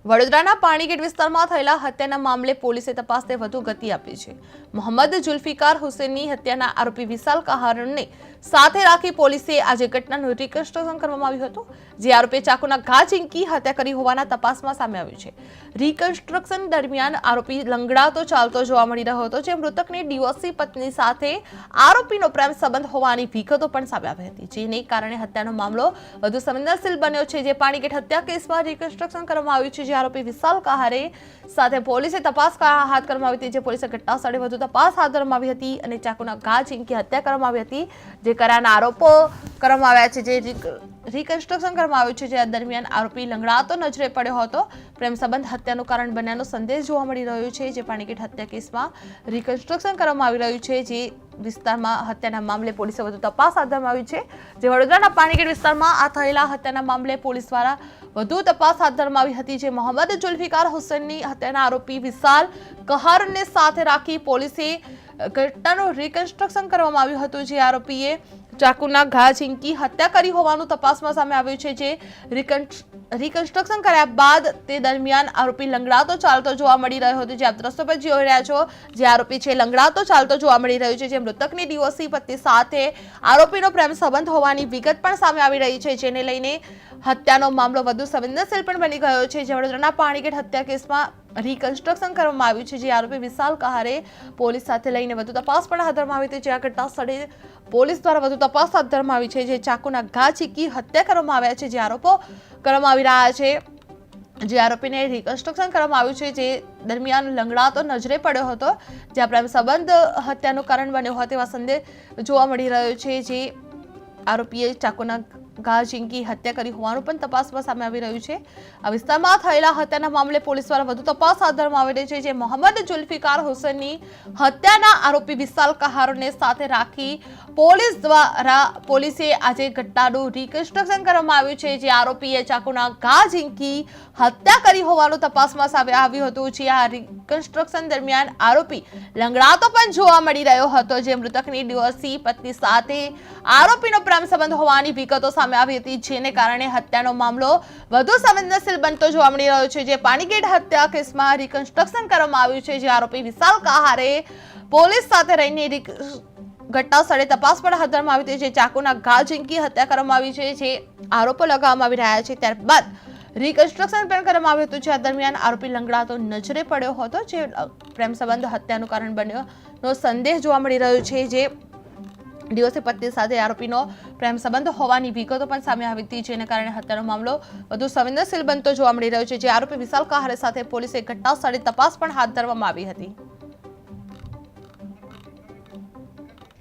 વડોદરાના પાણીગેટ વિસ્તારમાં થયેલા હત્યાના મામલે પોલીસે તપાસને વધુ ગતિ આપી છે। મોહમ્મદ જુલ્ફિકાર હુસેનની હત્યાના આરોપી વિશાલ કહારને સાથે રાખી પોલીસે આજે ઘટનાનું રિકન્સ્ટ્રક્શન કરવામાં આવ્યું હતું, જે આરોપીએ ચાકુના ઘા ઝીંકી હત્યા કરી હોવાના તપાસમાં સામે આવ્યું છે। રિકન્સ્ટ્રક્શન દરમિયાન આરોપી લંગડાતો ચાલતો જોવા મળી રહ્યો હતો, જે મૃતકની ડિવોર્સી પત્ની સાથે આરોપીનો પ્રેમ સંબંધ હોવાની વિગતો પણ સામે આવી હતી, જેને કારણે હત્યાનો મામલો વધુ સંવેદનશીલ બન્યો છે। જે પાણીગેટ હત્યા કેસમાં રિકન્સ્ટ્રક્શન કરવામાં આવ્યું છે, જે આરોપી વિશાલ કહારે સાથે પોલીસે તપાસ હાથ કરવામાં આવી હતી, જે પોલીસે ઘટના સ્થળે વધુ તપાસ હાથ ધરવામાં આવી હતી અને ચાકુના ઘા ઝીંકી હત્યા કરવામાં આવી હતી, જે કરાના આરોપો કરવામાં આવ્યા છે। જે રિકન્સ્ટ્રક્શન કરવામાં આવ્યું છે, જે દરમિયાન આરોપી લંગડાતો નજરે પડ્યો હતો। પ્રેમ સંબંધ હત્યાનું કારણ બન્યાનો સંદેશ જોવા મળી રહ્યો છે। જે પાણીગેટ હત્યા કેસમાં રિકન્સ્ટ્રક્શન કરવામાં આવી રહ્યું છે, જે વિસ્તારમાં હત્યાના મામલે પોલીસે વધુ તપાસ હાથ ધરવામાં આવી છે। જે વડોદરાના પાણીગેટ વિસ્તારમાં આ થયેલા હત્યાના મામલે પોલીસ દ્વારા વધુ તપાસ હાથ ધરવામાં આવી હતી। જે મોહમ્મદ જુલ્ફિકાર હુસેનની હત્યાના આરોપી વિશાલ કહારને સાથે રાખી પોલીસે ઘટનાનું રિકન્સ્ટ્રક્શન કરવામાં આવ્યું હતું, જે આરોપીએ ચાકુના ઘા ઝીંકી હત્યા કરી હોવાનું તપાસમાં સામે આવ્યું છે। જે રિકન્સ્ટ્રક્શન કર્યા બાદ તે દરમિયાન આરોપી લંગડાતો ચાલતો જોવા મળી રહ્યો હતો, જે આપ દ્રશ્યો પર જોઈ રહ્યા છો। જે આરોપી છે લંગડાતો ચાલતો જોવા મળી રહ્યો છે, જે મૃતકની ડિવોર્સી પત્ની સાથે આરોપીનો પ્રેમ સંબંધ હોવાની વિગત પણ સામે આવી રહી છે, જેને લઈને હત્યાનો મામલો વધુ સંવેદનશીલ પણ બની ગયો છે। જે વડોદરાના પાણીગેટ હત્યા કેસમાં રિકન્સ્ટ્રક્શન કરવામાં આવ્યું છે, જે આરોપી વિશાલ કહારે પોલીસ સાથે લઈને વધુ તપાસ પણ હાથ ધરવામાં આવી હતી। જે આ ઘટના સ્થળે પોલીસ દ્વારા વધુ તપાસ હાથ ધરવામાં આવી છે, જે ચાકુના ઘા ઝીંકી હત્યા કરવામાં આવ્યા છે, જે આરોપો કરવામાં આવી રહ્યા છે। જે આરોપીને રિકન્સ્ટ્રક્શન કરવામાં આવ્યું છે, જે દરમિયાન લંગડાતો નજરે પડ્યો હતો, જે પ્રેમ સંબંધ હત્યાનું કારણ બન્યો હોય તેવા સંદેહ જોવા મળી રહ્યો છે। જે આરોપીએ ચાકુના ઘા ઝીંકી હત્યા કરી હોવાનું પણ તપાસમાં સામે આવી રહ્યું છે। આ વિસ્તારમાં થયેલા હત્યાના મામલે પોલીસ દ્વારા વધુ તપાસ હાથ ધરવામાં આવી રહી છે। જે મોહમ્મદ જુલ્ફિકાર હુસેનની હત્યાના આરોપી વિશાલ કહારને સાથે રાખી પોલીસે આજે ઘટનાનું રિકન્સ્ટ્રક્શન કરવામાં આવ્યું છે। જે આરોપીએ ચાકુના ઘા ઝીંકી હત્યા કરી હોવાનું તપાસમાં સામે આવ્યું હતું। જે આ રિકન્સ્ટ્રક્શન દરમિયાન આરોપી લંગડાતો પણ જોવા મળી રહ્યો હતો, જે મૃતકની ડિવોર્સી પત્ની સાથે આરોપીનો પ્રેમ સંબંધ હોવાની વિગતો સામે આવી હતી, જેને કારણે હત્યાનો મામલો વધુ સંવેદનશીલ બનતો જોવા મળી રહ્યો છે। જે પાણીગેટ હત્યા કેસમાં રિકન્સ્ટ્રક્શન કરવામાં આવ્યું છે, જે આરોપી વિશાલ કહારે પોલીસ સાથે રહીને ઘટના સ્થળે તપાસ પણ હાથ ધરવામાં આવી હતી। જે ચાકુના ઘા ઝીંકી હત્યા કરવામાં આવી છે, જે આરોપો લગાવવામાં આવી રહ્યા છે, ત્યારબાદ રિકન્સ્ટ્રક્શન પણ કરવામાં આવ્યું હતું। જે આ દરમિયાન આરોપી લંગડાતો નજરે પડ્યો હતો, જે પ્રેમ સંબંધ હત્યાનું કારણ બન્યોનો સંદેશ જોવા મળી રહ્યો છે। જે ડિવોર્સી પત્ની સાથે આરોપીનો પ્રેમ સંબંધ હોવાની વિગતો પણ સામે આવી હતી, જેને કારણે હત્યાનો મામલો વધુ સંવેદનશીલ બનતો જોવા મળી રહ્યો છે। જે આરોપી વિશાલ કહારે સાથે પોલીસે ઘટના સ્થળે તપાસ પણ હાથ ધરવામાં આવી હતી।